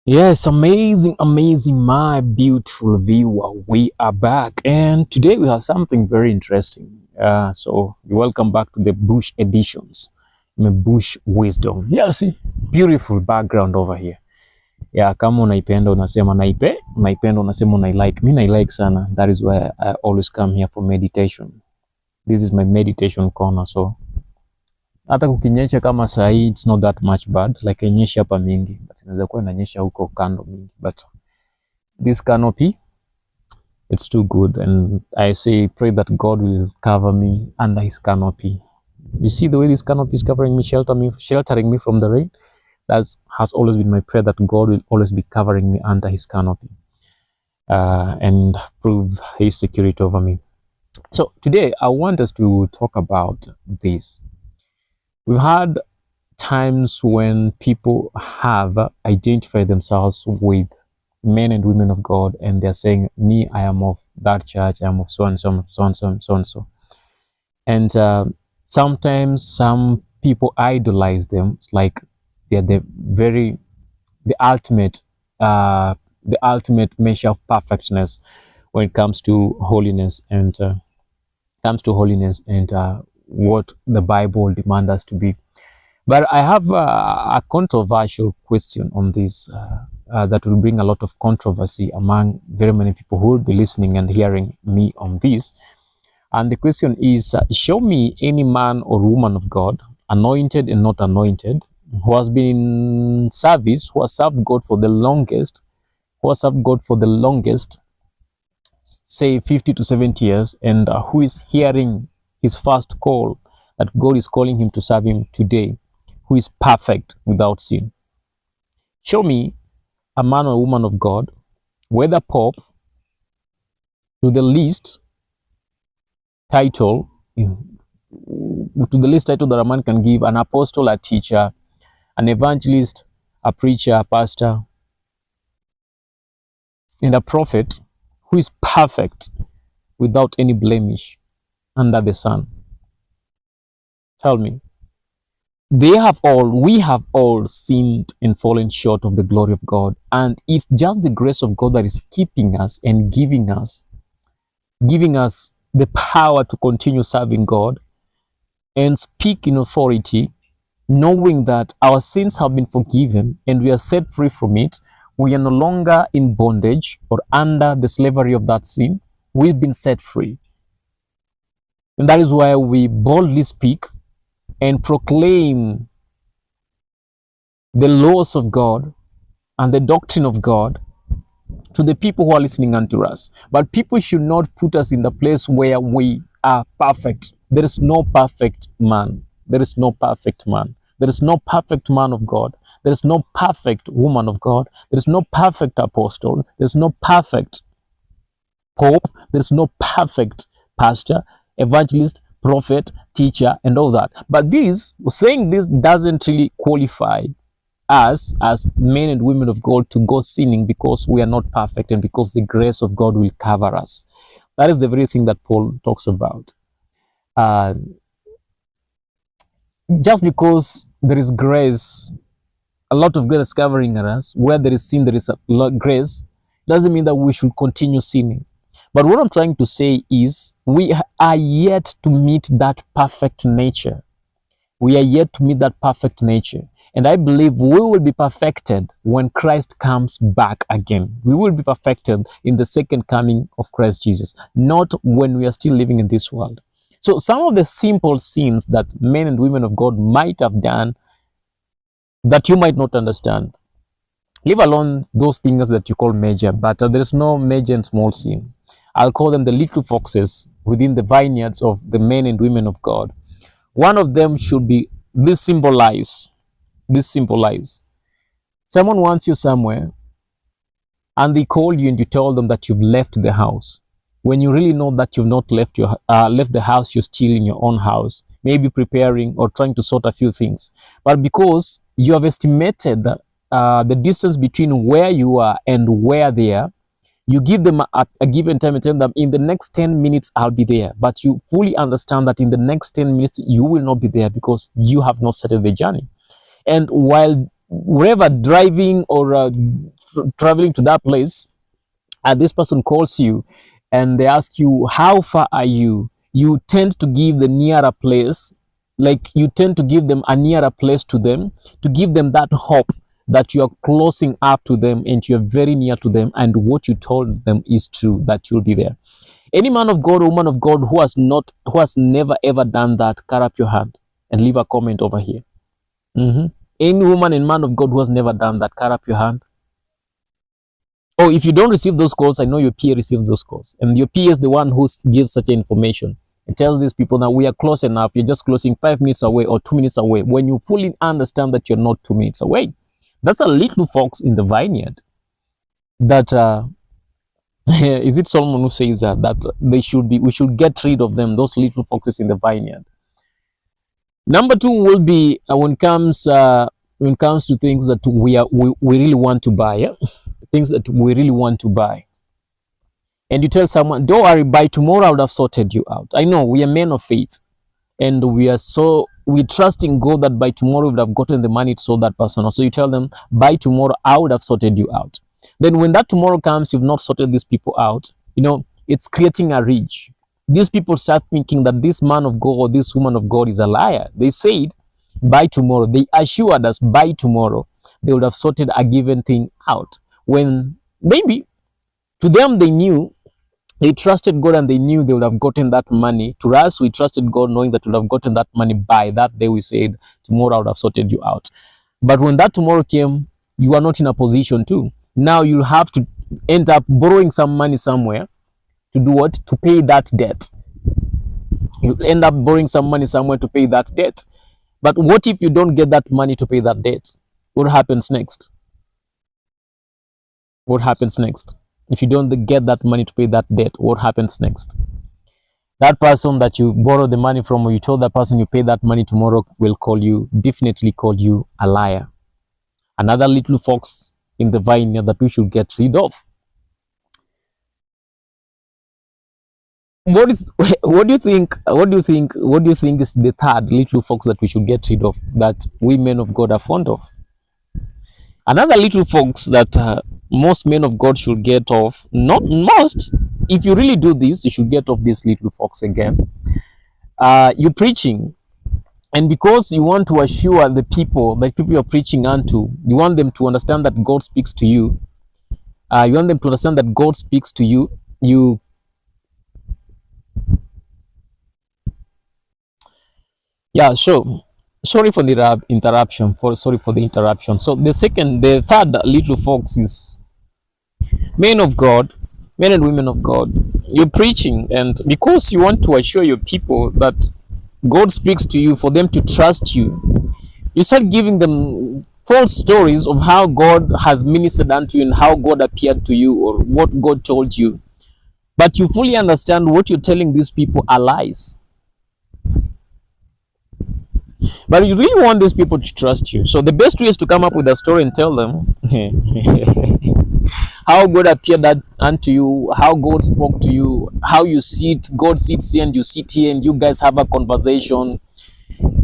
Yes, amazing, amazing, my beautiful viewer. We are back, and today we have something very interesting. So, welcome back to the Bush editions, my Bush wisdom. Yes, beautiful background over here. Yeah, kama unaipenda unasema unaipenda unasema unailike. Mimi nailike sana. That is why I always come here for meditation. This is my meditation corner. So, hata kukinyesha kama saa hii, it's not that much bad, like inyesha hapa mingi, but inaweza kuwa inanyesha huko kando mingi, but this canopy, it's too good, and I say pray that God will cover me under his canopy. You see the way this canopy is covering me, sheltering me from the rain. That has always been my prayer, that God will always be covering me under his canopy, and prove his security over me. So today I want us to talk about this. We've had times when people have identified themselves with men and women of God, and they're saying, me, I am of that church, I am of so and so, so and so, so and so. And sometimes some people idolize them, like they're the ultimate, the ultimate measure of perfectness when it comes to holiness and what the Bible demands us to be. But I have a controversial question on this that will bring a lot of controversy among very many people who will be listening and hearing me on this. And the question is, show me any man or woman of God, anointed and not anointed, who has been in service, who has served God for the longest, say 50 to 70 years, and who is hearing his first call that God is calling him to serve him today, who is perfect without sin. Show me a man or woman of God, whether Pope, to the least title, that a man can give, an apostle, a teacher, an evangelist, a preacher, a pastor, and a prophet, who is perfect without any blemish under the sun. Tell me. We have all sinned and fallen short of the glory of God, and it's just the grace of God that is keeping us and giving us the power to continue serving God and speak in authority, knowing that our sins have been forgiven and we are set free from it. We are no longer in bondage or under the slavery of that sin. We've been set free, and that is why we boldly speak and proclaim the laws of God and the doctrine of God to the people who are listening unto us. But people should not put us in the place where we are perfect. There is no perfect man. There is no perfect man. There is no perfect man of God. There is no perfect woman of God. There is no perfect apostle. There is no perfect pope. There is no perfect pastor, evangelist, prophet, teacher, and all that. But saying this doesn't really qualify us as men and women of God to go sinning, because we are not perfect and because the grace of God will cover us. That is the very thing that Paul talks about. Just because there is grace, a lot of grace covering us, where there is sin, there is a lot of grace, doesn't mean that we should continue sinning. But what I'm trying to say is, we are yet to meet that perfect nature. We are yet to meet that perfect nature. And I believe we will be perfected when Christ comes back again. We will be perfected in the second coming of Christ Jesus, not when we are still living in this world. So some of the simple sins that men and women of God might have done that you might not understand, leave alone those things that you call major, but there is no major and small sin. I'll call them the little foxes within the vineyards of the men and women of God. One of them should be this simple lies. Someone wants you somewhere, and they call you and you tell them that you've left the house, when you really know that you've not left the house. You're still in your own house, maybe preparing or trying to sort a few things. But because you have estimated the distance between where you are and where they are, you give them a given time and tell them, in the next 10 minutes I'll be there. But you fully understand that in the next 10 minutes you will not be there, because you have not started the journey. And while wherever driving or traveling to that place, this person calls you and they ask you, how far are you? You tend to give the nearer place, like you tend to give them a nearer place to them, to give them that hope that you're closing up to them and you're very near to them, and what you told them is true, that you'll be there. Any man of God or woman of God who has never ever done that, cut up your hand and leave a comment over here. Any woman and man of God who has never done that, cut up your hand. Oh, if you don't receive those calls, I know your peer receives those calls. And your peer is the one who gives such information. It tells these people that we are close enough. You're just closing 5 minutes away or 2 minutes away, when you fully understand that you're not 2 minutes away. That's a little fox in the vineyard. That is it Solomon who says that we should get rid of them, those little foxes in the vineyard. Number 2 will be when it comes to things that we really want to buy. Yeah? Things that we really want to buy, and you tell someone, don't worry, by tomorrow I would have sorted you out. I know we are men of faith, and we trust in God that by tomorrow we would have gotten the money to solve that person. So you tell them, by tomorrow I would have sorted you out. Then when that tomorrow comes, you've not sorted these people out, it's creating a ridge. These people start thinking that this man of God or this woman of God is a liar. They said by tomorrow, they assured us by tomorrow they would have sorted a given thing out, when maybe to them they trusted God and they knew they would have gotten that money. To us, we trusted God knowing that we would have gotten that money by that day. We said, tomorrow I would have sorted you out. But when that tomorrow came, you are not in a position to. Now you'll have to end up borrowing some money somewhere to do what? To pay that debt. You'll end up borrowing some money somewhere to pay that debt. But what if you don't get that money to pay that debt? What happens next? What happens next? If you don't get that money to pay that debt, what happens next? That person that you borrow the money from, or you told that person you pay that money tomorrow, will definitely call you a liar. Another little fox in the vineyard that we should get rid of. What do you think is the third little fox that we should get rid of, that we men of God are fond of? Another little fox that most men of God should get off, not most, if you really do this, you should get off this little fox again. You're preaching, and because you want to assure the people you're preaching unto, you want them to understand that God speaks to you. Yeah, sure. Sorry for the interruption. Sorry for the interruption. So the third little fox is men of God, men and women of God. You're preaching, and because you want to assure your people that God speaks to you, for them to trust you, you start giving them false stories of how God has ministered unto you and how God appeared to you or what God told you. But you fully understand what you're telling these people are lies. But you really want these people to trust you. So the best way is to come up with a story and tell them how God appeared unto you, how God spoke to you, how you sit, God sits here and you sit here and you guys have a conversation,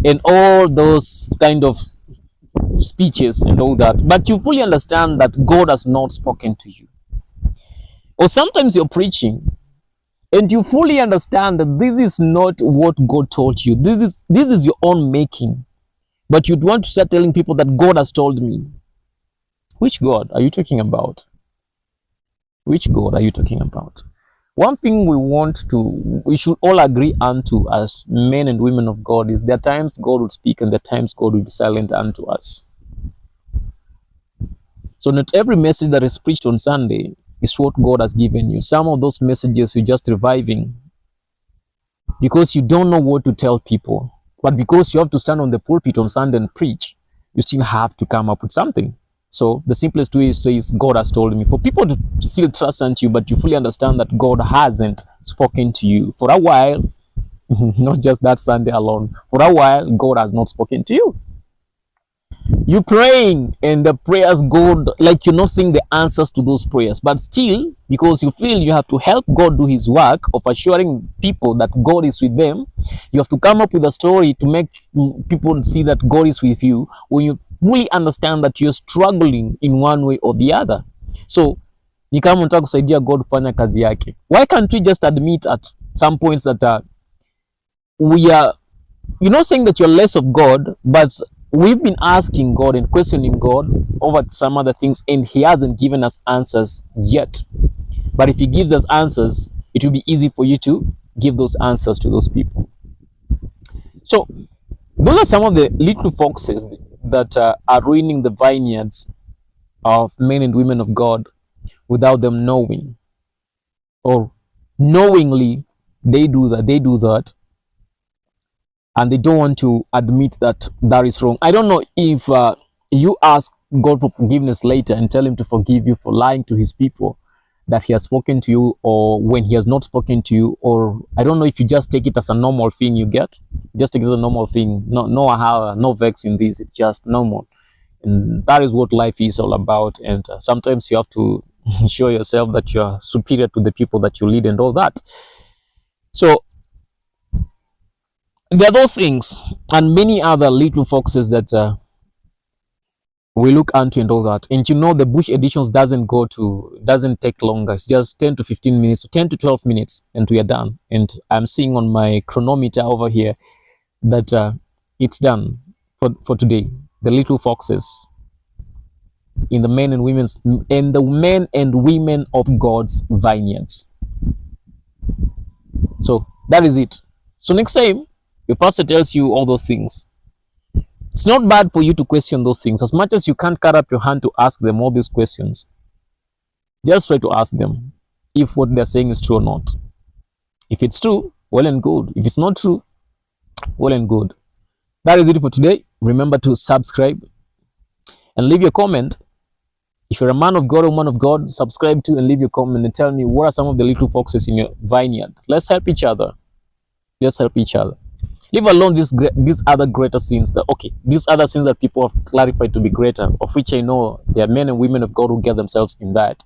and all those kind of speeches and all that. But you fully understand that God has not spoken to you. Or sometimes you're preaching and you fully understand that this is not what God told you. This is your own making. But you'd want to start telling people that God has told me. Which God are you talking about? Which God are you talking about? One thing we should all agree unto as men and women of God is there are times God will speak and there are times God will be silent unto us. So not every message that is preached on Sunday is what God has given you. Some of those messages you're just reviving because you don't know what to tell people. But because you have to stand on the pulpit on Sunday and preach, you still have to come up with something. So the simplest way is to say, God has told me. For people to still trust unto you, but you fully understand that God hasn't spoken to you for a while, not just that Sunday alone. For a while, God has not spoken to you. You're praying and the prayers, God, like you're not seeing the answers to those prayers, but still, because you feel you have to help God do his work of assuring people that God is with them, you have to come up with a story to make people see that God is with you. When you fully understand that you're struggling in one way or the other. So ni kama unataka kusaidia God kufanya kazi yake. Why can't we just admit at some points that we are, you're not saying that you're less of God, but we've been asking God and questioning God over some other things, and he hasn't given us answers yet. But if he gives us answers, it will be easy for you to give those answers to those people. So those are some of the little foxes that are ruining the vineyards of men and women of God without them knowing, or knowingly they do that, and they don't want to admit that that is wrong. I don't know if you ask God for forgiveness later and tell him to forgive you for lying to his people, that he has spoken to you, or when he has not spoken to you, or I don't know if you just take it as a normal thing you get, just take it as a normal thing, no vex in this, it's just normal. And that is what life is all about. And sometimes you have to show yourself that you are superior to the people that you lead and all that. So there are those things and many other little foxes that we look into and all that. And you know, the Bush editions doesn't take longer. It's just 10 to 15 minutes, 10 to 12 minutes, and we are done. And I'm seeing on my chronometer over here that it's done for today. The little foxes in the men and women of God's vineyards. So that is it. So next time your pastor tells you all those things, it's not bad for you to question those things. As much as you can't cut up your hand to ask them all these questions, just try to ask them if what they're saying is true or not. If it's true, well and good. If it's not true, well and good. That is it for today. Remember to subscribe and leave your comment. If you're a man of God or woman of God, subscribe to and leave your comment and tell me what are some of the little foxes in your vineyard. Let's help each other. Let's help each other. Leave alone these other greater sins. These other sins that people have clarified to be greater, of which I know there are men and women of God who get themselves in that,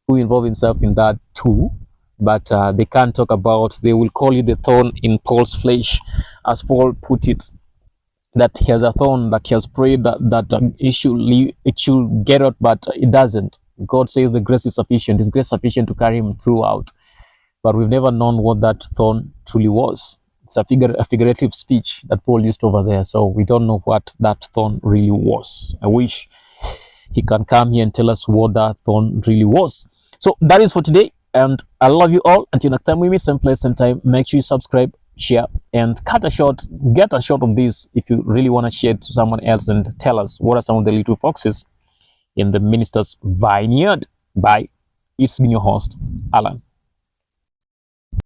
who involve themselves in that too, but they can't talk about. They will call you the thorn in Paul's flesh, as Paul put it, that he has a thorn that he has prayed that it should get out, but it doesn't. God says the grace is sufficient. His grace is sufficient to carry him throughout. But we've never known what that thorn truly was. It's a figurative speech that Paul used over there. So we don't know what that thorn really was. I wish he can come here and tell us what that thorn really was. So that is for today. And I love you all. Until next time we meet, same place, same time. Make sure you subscribe, share, and get a shot of this if you really want to share it to someone else and tell us what are some of the little foxes in the minister's vineyard. Bye. It's been your host, Alan.